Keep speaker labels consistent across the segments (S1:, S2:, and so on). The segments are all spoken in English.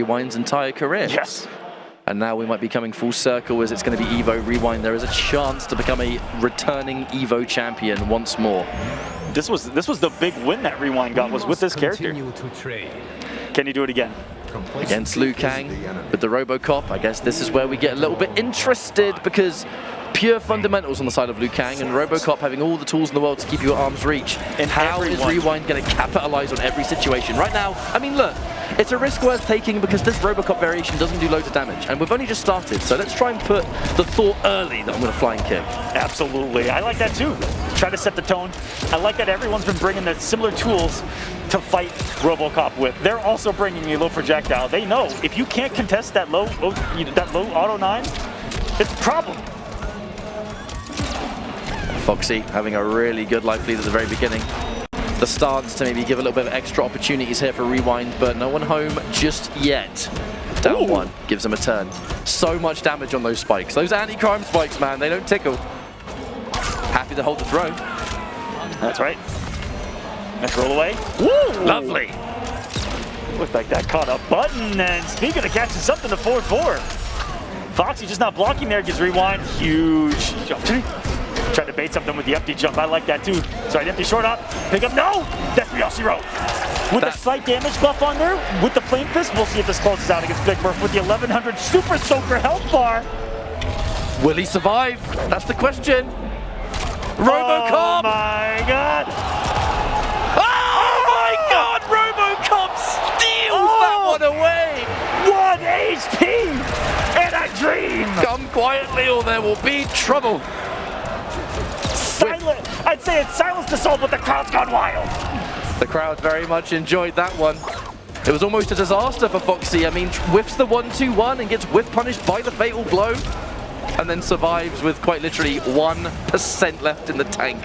S1: Rewind's entire career.
S2: Yes.
S1: And now we might be coming full circle as it's going to be EVO Rewind. There is a chance to become a returning EVO champion once more.
S2: This was the big win that Rewind got, was with this character. Can he do it again?
S1: Against LIU KANG with the ROBOCOP. I guess this is where we get a little bit interested, because pure fundamentals on the side of LIU KANG and ROBOCOP having all the tools in the world to keep you at arm's reach. And how is Rewind going to capitalize on every situation? Right now, I mean, look, it's a risk worth taking because this ROBOCOP variation doesn't do loads of damage, and we've only just started, so let's try and put the thought early that I'm going to flying kick.
S2: Absolutely. I like that too. Try to set the tone. I like that everyone's been bringing the similar tools to fight ROBOCOP with. They're also bringing a low projectile. They know if you can't contest that low auto 9, it's a problem.
S1: Foxy having a really good life lead at the very beginning. The stance to maybe give a little bit of extra opportunities here for Rewind, but no one home just yet. Down one, gives him a turn. So much damage on those spikes. Those anti-crime spikes, man, they don't tickle. Happy to hold the throw.
S2: That's right. Let's roll away. Woo!
S1: Lovely.
S2: Looked like that caught a button, and speaking of catching something, the 4-4. Foxy just not blocking there, gives Rewind huge opportunity. Tried to bait something with the empty jump. I like that too. Sorry, empty short up. Pick up. No! That's Yashiro. With the slight damage buff on there, with the Flame Fist, we'll see if this closes out against Big Murph with the 1100 Super Soaker health bar.
S1: Will he survive? That's the question. ROBOCOP!
S2: Oh my god!
S1: Oh my god! ROBOCOP steals that one away!
S2: 1 HP and a dream!
S1: Come quietly or there will be trouble.
S2: I'd say it's silenced the soul, but the crowd's gone wild.
S1: The crowd very much enjoyed that one. It was almost a disaster for Foxy. I mean, whiffs the 1-2-1 and gets whiff punished by the fatal blow, and then survives with quite literally 1% left in the tank.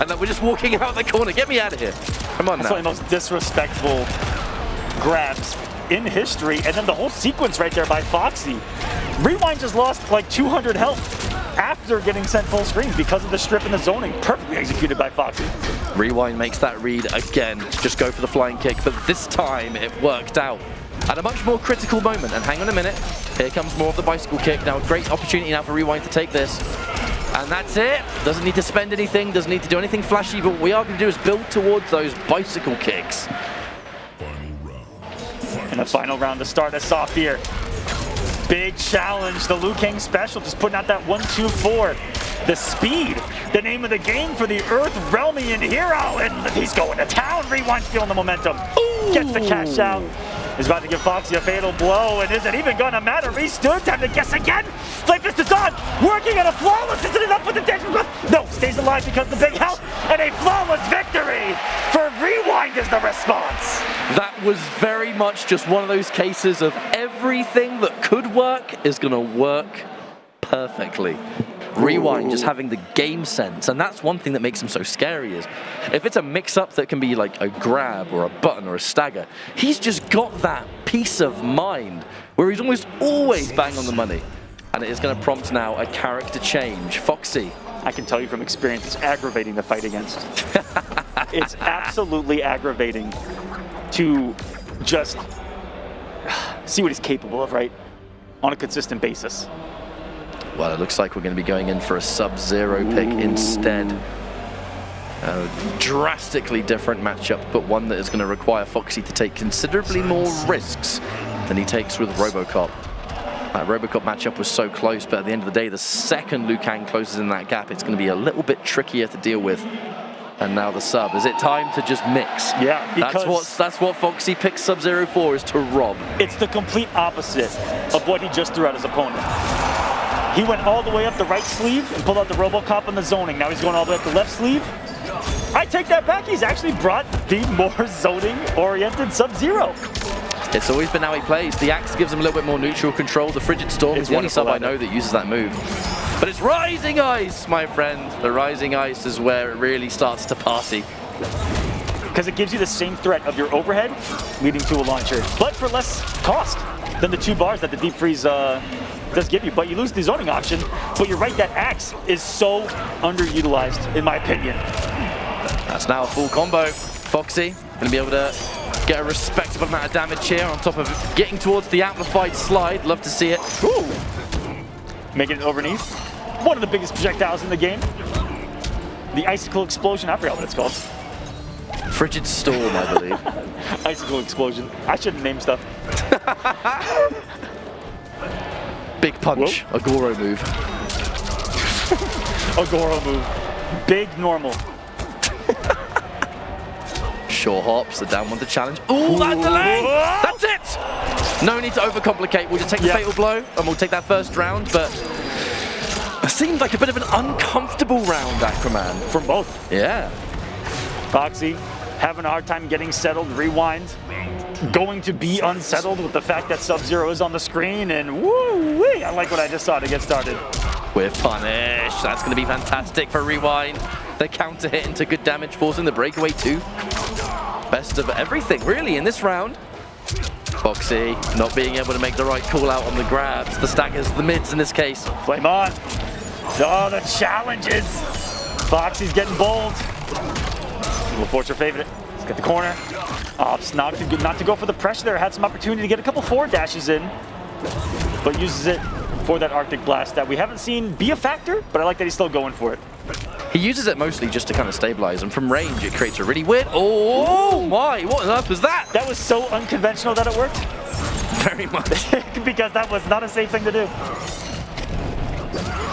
S1: And then we're just walking out the corner. Get me out of here. Come on now.
S2: That's one of the most disrespectful grabs in history, and then the whole sequence right there by Foxy. Rewind just lost like 200 health after getting sent full screen because of the strip and the zoning. Perfectly executed by Foxy.
S1: Rewind makes that read again to just go for the flying kick, but this time it worked out at a much more critical moment. And hang on a minute, here comes more of the bicycle kick. Now a great opportunity now for Rewind to take this. And that's it. Doesn't need to spend anything, doesn't need to do anything flashy, but what we are going to do is build towards those bicycle kicks.
S2: And the final round to start us off here. Big challenge, the LIU KANG special, just putting out that 1-2-4. The speed, the name of the game for the Earth Realmian hero, and he's going to town. Rewind's feeling the momentum. Ooh. Gets the cash out. He's about to give Foxy a fatal blow, and is it even gonna matter? Restood, time to guess again. Flame Fist is on, working at a flawless. Isn't it up with the danger? No, stays alive because of the big health, and a flawless victory for Rewind is the response.
S1: That was very much just one of those cases of everything that could work is gonna work perfectly. Rewind just having the game sense, and that's one thing that makes him so scary. Is if it's a mix-up that can be like a grab or a button or a stagger, he's just got that peace of mind where he's almost always bang on the money, and it is going to prompt now a character change. Foxy,
S2: I can tell you from experience, it's aggravating to fight against. It's absolutely aggravating to just see what he's capable of, right, on a consistent basis.
S1: Well, it looks like we're going to be going in for a Sub-Zero pick instead. A drastically different matchup, but one that is going to require Foxy to take considerably more risks than he takes with ROBOCOP. That ROBOCOP matchup was so close, but at the end of the day, the second LIU KANG closes in that gap, it's going to be a little bit trickier to deal with. And now the sub. Is it time to just mix?
S2: Yeah, because
S1: that's what Foxy picks Sub-Zero for, is to rob.
S2: It's the complete opposite of what he just threw at his opponent. He went all the way up the right sleeve and pulled out the ROBOCOP in the zoning. Now he's going all the way up the left sleeve. I take that back. He's actually brought the more zoning-oriented Sub-Zero.
S1: It's always been how he plays. The Axe gives him a little bit more neutral control. The Frigid Storm is the only sub I know that uses that move. But it's Rising Ice, my friend. The Rising Ice is where it really starts to party.
S2: Because it gives you the same threat of your overhead leading to a launcher, but for less cost than the 2 bars that the Deep Freeze does give you. But you lose the zoning option. But you're right, that Axe is so underutilized, in my opinion.
S1: That's now a full combo. Foxy going to be able to Get a respectable amount of damage here on top of getting towards the amplified slide. Love to see it.
S2: Ooh. Making it overneath. One of the biggest projectiles in the game. The icicle explosion. I forgot what it's called.
S1: Frigid Storm, I believe.
S2: Icicle explosion. I shouldn't name stuff.
S1: Big punch. Whoa. Agoro move.
S2: Agoro move. Big normal.
S1: Short hops, the down one to challenge. Ooh, that delay! That's it! No need to overcomplicate. We'll just take the fatal blow and we'll take that first round, but it seemed like a bit of an uncomfortable round, Aquaman.
S2: From both.
S1: Yeah.
S2: Foxy having a hard time getting settled. Rewind. Going to be unsettled with the fact that Sub-Zero is on the screen, and woo-wee! I like what I just saw to get started.
S1: With punish. That's going to be fantastic for Rewind. The counter hit into good damage, forcing the breakaway too. Best of everything, really, in this round. Foxy not being able to make the right call out on the grabs, the staggers, the mids in this case.
S2: Flame on. Oh, the challenges. Foxy's getting bold. Will Forcer favor it. Let's get the corner. Oh, it's not to go for the pressure there. Had some opportunity to get a couple forward dashes in, but uses it for that Arctic Blast that we haven't seen be a factor, but I like that he's still going for it.
S1: He uses it mostly just to kind of stabilize, and from range it creates a really weird... Oh my, what on earth was that?
S2: That was so unconventional that it worked.
S1: Very much.
S2: Because that was not a safe thing to do.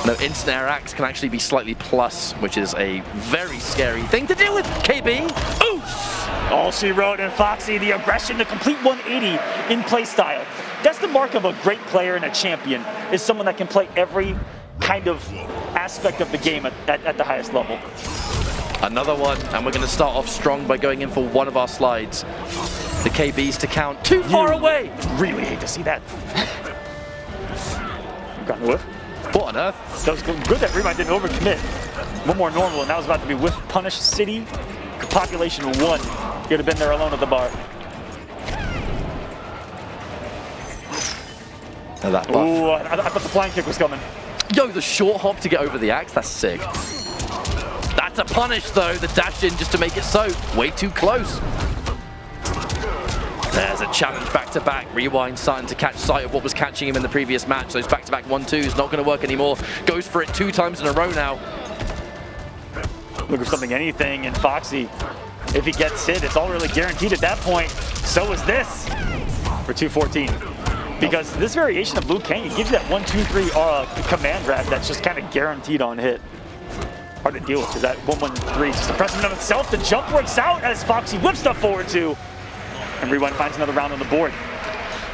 S1: No, instant air axe can actually be slightly plus, which is a very scary thing to deal with. KB, oof!
S2: All she wrote, and Foxy, the aggression, the complete 180 in play style. That's the mark of a great player and a champion, is someone that can play every kind of aspect of the game at the highest level.
S1: Another one, and we're going to start off strong by going in for one of our slides. The KBs to count too far away.
S2: Really hate to see that. Got the whiff.
S1: What on earth?
S2: That was good that Rewind didn't overcommit. One more normal, and that was about to be whiff punish city. Population 1. You'd have been there alone at the bar.
S1: Now that buff.
S2: Ooh, I thought the flying kick was coming.
S1: Yo, the short hop to get over the axe, that's sick. That's a punish though, the dash in just to make it so. Way too close. There's a challenge back-to-back. Rewind starting to catch sight of what was catching him in the previous match. Those back-to-back 1-2s not going to work anymore. Goes for it 2 times in a row now.
S2: Look for something, anything, and Foxy, if he gets hit, it's all really guaranteed at that point. So is this for 214. Because this variation of Liu Kang, it gives you that 1-2-3 command grab that's just kind of guaranteed on hit. Hard to deal with because that 1-1-3 just impressive enough itself. The jump works out as Foxy whips stuff forward 2. And Rewind finds another round on the board.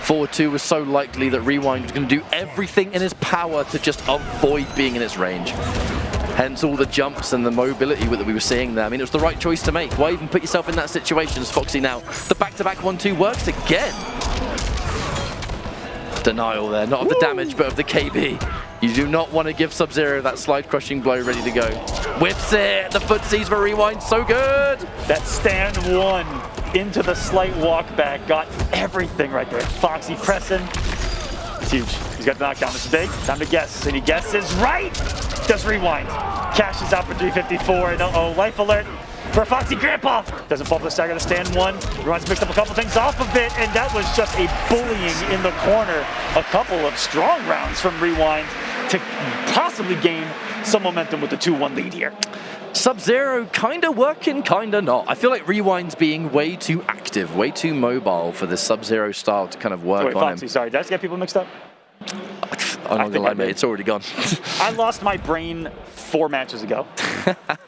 S1: Forward 2 was so likely that Rewind was going to do everything in his power to just avoid being in its range. Hence all the jumps and the mobility that we were seeing there. I mean, it was the right choice to make. Why even put yourself in that situation as Foxy now? The back-to-back 1-2 works again. Denial there, not of the damage, but of the KB. You do not want to give Sub-Zero that slide-crushing blow ready to go. Whips it, the footsies for Rewind, so good!
S2: That stand 1 into the slight walk back, got everything right there. Foxy pressing, it's huge. He's got the knockdown, it's big, time to guess, and he guesses right! Does Rewind, cashes out for 354, and uh-oh, life alert for Foxy Grandpa. Doesn't fall for the stagger to stand 1. Rewind's mixed up a couple things off of it, and that was just a bullying in the corner. A couple of strong rounds from Rewind to possibly gain some momentum with the 2-1 lead here.
S1: Sub-Zero kind of working, kind of not. I feel like Rewind's being way too active, way too mobile for this Sub-Zero style to kind of work on
S2: Foxy,
S1: him.
S2: Sorry, did I just get people mixed up?
S1: I'm not gonna lie, mate, it's already gone.
S2: I lost my brain 4 matches ago.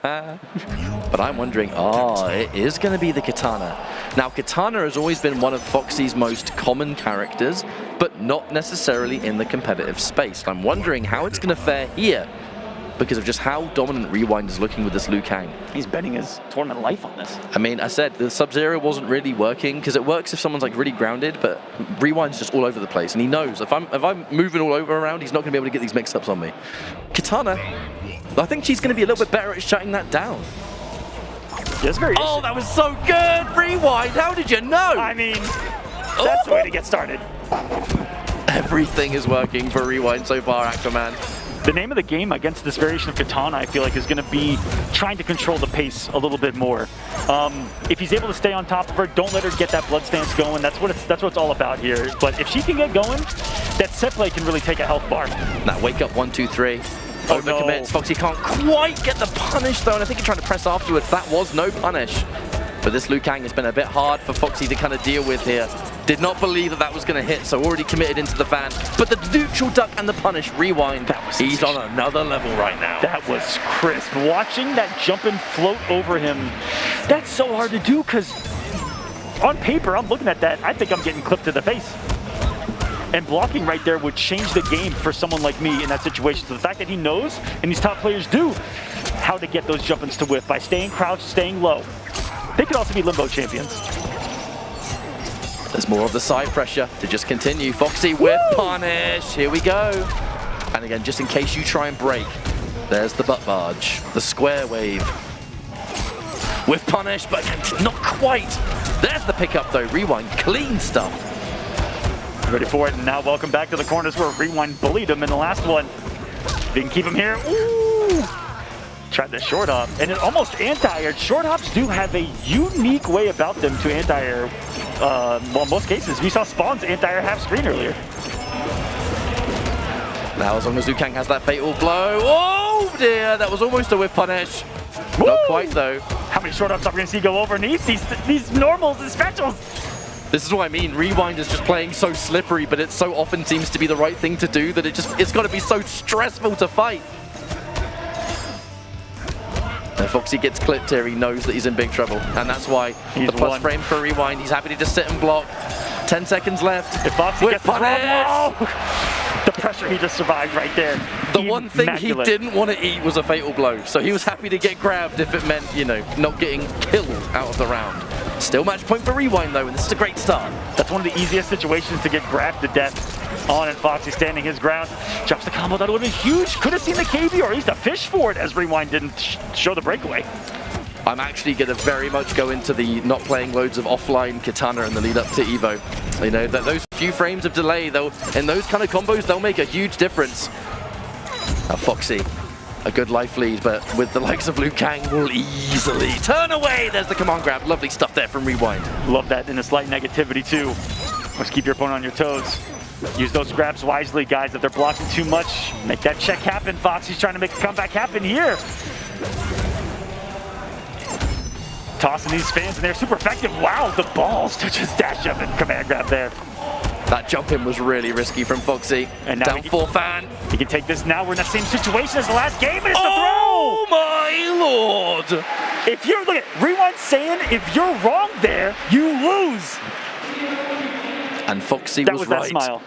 S1: But I'm wondering, it is going to be the Kitana. Now, Kitana has always been one of Foxy's most common characters, but not necessarily in the competitive space. I'm wondering how it's going to fare here because of just how dominant Rewind is looking with this Liu Kang.
S2: He's betting his tournament life on this.
S1: I mean, I said the Sub-Zero wasn't really working because it works if someone's like really grounded, but Rewind's just all over the place, and he knows if I'm moving all over around, he's not going to be able to get these mix-ups on me. Kitana, I think she's going to be a little bit better at shutting that down.
S2: Yes, very.
S1: Oh, that was so good! Rewind, how did you know?
S2: I mean, that's the way to get started.
S1: Everything is working for Rewind so far, Aquaman.
S2: The name of the game against this variation of Kitana, I feel like, is going to be trying to control the pace a little bit more. If he's able to stay on top of her, don't let her get that blood stance going. That's what it's all about here. But if she can get going, that set play can really take a health bar.
S1: That wake up 1, 2, 3.
S2: Oh, no.
S1: Commits. Foxy can't quite get the punish though, and I think he tried to press afterwards. That was no punish. But this Liu Kang has been a bit hard for Foxy to kind of deal with here. Did not believe that that was going to hit, so already committed into the fan. But the neutral duck and the punish rewind, he's on another level right now.
S2: That was crisp. Watching that jump and float over him, that's so hard to do because on paper, I'm looking at that, I think I'm getting clipped to the face. And blocking right there would change the game for someone like me in that situation. So the fact that he knows, and these top players do, how to get those jump-ins to whiff by staying crouched, staying low. They could also be limbo champions.
S1: There's more of the side pressure to just continue. Foxy with punish. Here we go. And again, just in case you try and break, there's the butt barge, the square wave. With punish, but not quite. There's the pickup though. Rewind, clean stuff.
S2: Ready for it, and now welcome back to the corners where Rewind bullied him in the last one. They can keep him here. Ooh! Tried the short hop, and it almost anti-aired. Short hops do have a unique way about them to anti-air. Well, in most cases, we saw Spawn's anti-air half screen earlier.
S1: Now, as long as Liu Kang has that fatal blow. Oh dear, that was almost a whip punish.
S2: Woo!
S1: Not quite though.
S2: How many short hops are we gonna see go overneath these normals and specials?
S1: This is what I mean. Rewind is just playing so slippery, but it so often seems to be the right thing to do that it's got to be so stressful to fight. If Foxy gets clipped here, he knows that he's in big trouble, and that's why the plus frame for Rewind. He's happy to just sit and block. 10 seconds left.
S2: If Foxy gets the pressure he just survived right there.
S1: The one thing he didn't want to eat was a fatal blow, so he was happy to get grabbed if it meant, you know, not getting killed out of the round. Still match point for Rewind though, and this is a great start. That's one of the easiest situations to get grabbed to death on, and Foxy standing his ground. Drops the combo, that would have been huge. Could have seen the KB or at least a fish for it as Rewind didn't show the breakaway. I'm actually going to very much go into the not playing loads of offline Kitana in the lead up to EVO. You know, that those few frames of delay, in those kind of combos, they'll make a huge difference. Now Foxy, a good life lead, but with the likes of Liu Kang, will easily turn away. There's the command grab. Lovely stuff there from Rewind. Love that in a slight negativity too. Let's keep your opponent on your toes. Use those grabs wisely, guys. If they're blocking too much, make that check happen. Foxy's trying to make a comeback happen here. Tossing these fans, and they're super effective. Wow, the balls to just dash up and command grab there. That jump in was really risky from Foxy. And now down 4 fan. He can take this now. We're in the same situation as the last game. And it's the throw! Oh my lord! If you're, look at Rewind saying, if you're wrong there, you lose. And Foxy was right. That smile.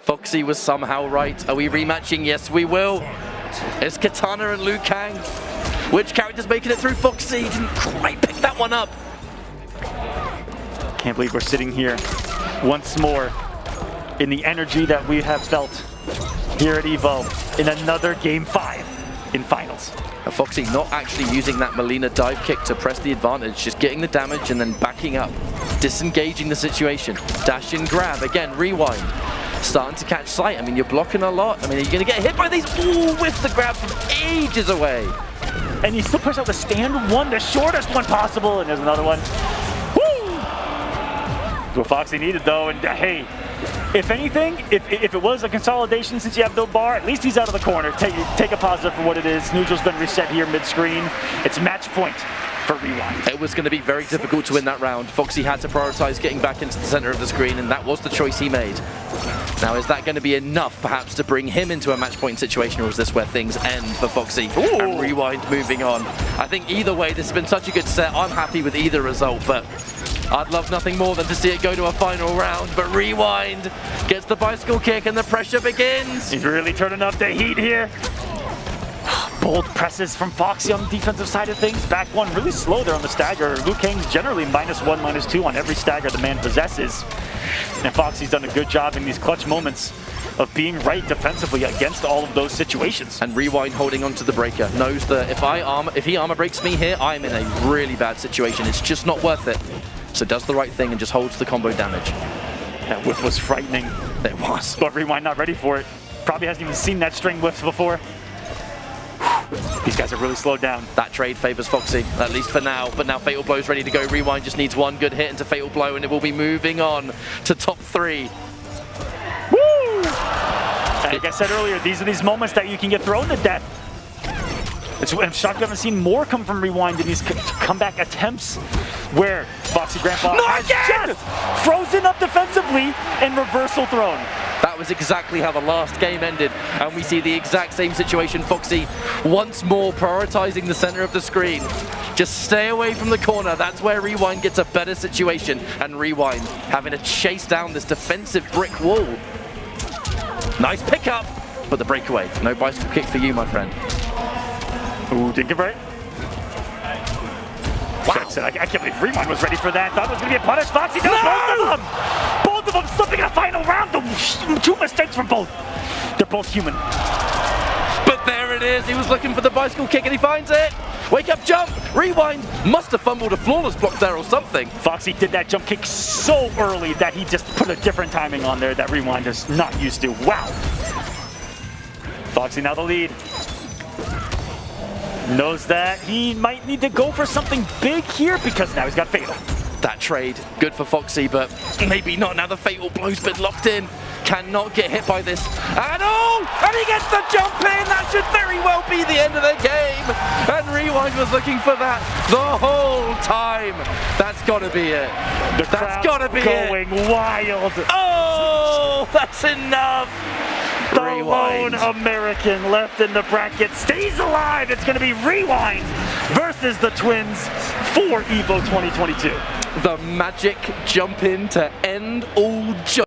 S1: Foxy was somehow right. Are we rematching? Yes, we will. It's Kitana and Liu Kang. Which character's making it through? Foxy didn't quite pick that one up. Can't believe we're sitting here once more in the energy that we have felt here at EVO in another Game 5 in finals. Foxy not actually using that Melina dive kick to press the advantage, just getting the damage and then backing up, disengaging the situation. Dash and grab, again, Rewind. Starting to catch sight. I mean, you're blocking a lot. I mean, are you going to get hit by these? Ooh, with the grab from ages away. And he still pushes out the stand one, the shortest one possible, and there's another one. Woo! That's what Foxy needed though, and hey, if anything, if it was a consolidation since you have no bar, at least he's out of the corner. Take a positive for what it is. Neutral's been reset here mid-screen. It's match point for Rewind. It was going to be very difficult to win that round. Foxy had to prioritize getting back into the center of the screen, and that was the choice he made. Now, is that going to be enough, perhaps, to bring him into a match point situation, or is this where things end for Foxy? Ooh. And Rewind moving on? I think either way, this has been such a good set. I'm happy with either result, but I'd love nothing more than to see it go to a final round. But Rewind gets the bicycle kick, and the pressure begins. He's really turning up the heat here. Bold presses from Foxy on the defensive side of things. Back one really slow there on the stagger. Liu Kang's generally -1, -2 on every stagger the man possesses. And Foxy's done a good job in these clutch moments of being right defensively against all of those situations. And Rewind holding onto the breaker. Knows that if he armor breaks me here, I'm in a really bad situation. It's just not worth it. So does the right thing and just holds the combo damage. That whiff was frightening. It was. But Rewind not ready for it.
S2: Probably hasn't even seen that string whiffs before. These guys are really slowed down.
S1: That trade favors Foxy, at least for now. But now Fatal Blow's ready to go. Rewind just needs one good hit into Fatal Blow, and it will be moving on to top 3.
S2: Woo! Like I said earlier, these are these moments that you can get thrown to death. I'm shocked we haven't seen more come from Rewind in these comeback attempts where Foxy Grandpa has just frozen up defensively and reversal thrown.
S1: That was exactly how the last game ended, and we see the exact same situation. Foxy once more prioritizing the center of the screen. Just stay away from the corner. That's where Rewind gets a better situation, and Rewind having to chase down this defensive brick wall. Nice pickup, but the breakaway. No bicycle kick for you, my friend.
S2: Ooh, didn't get right. Wow. I can't believe Rewind was ready for that. Thought it was going to be a punish. Foxy does both of them! Both of them slipping in a final round. Two mistakes from both. They're both human.
S1: But there it is. He was looking for the bicycle kick and he finds it. Wake up jump. Rewind must have fumbled a flawless block there or something.
S2: Foxy did that jump kick so early that he just put a different timing on there that Rewind is not used to. Wow. Foxy now the lead. Knows that he might need to go for something big here because now he's got Fatal.
S1: That trade, good for Foxy, but maybe not now the Fatal Blow's been locked in. Cannot get hit by this at all! And he gets the jump in! That should very well be the end of the game! And Rewind was looking for that the whole time. That's gotta be it. That's gotta be
S2: going wild.
S1: Oh, that's enough!
S2: The lone American left in the bracket stays alive. It's going to be Rewind versus the Twins for EVO 2022.
S1: The magic jump in to end all jump.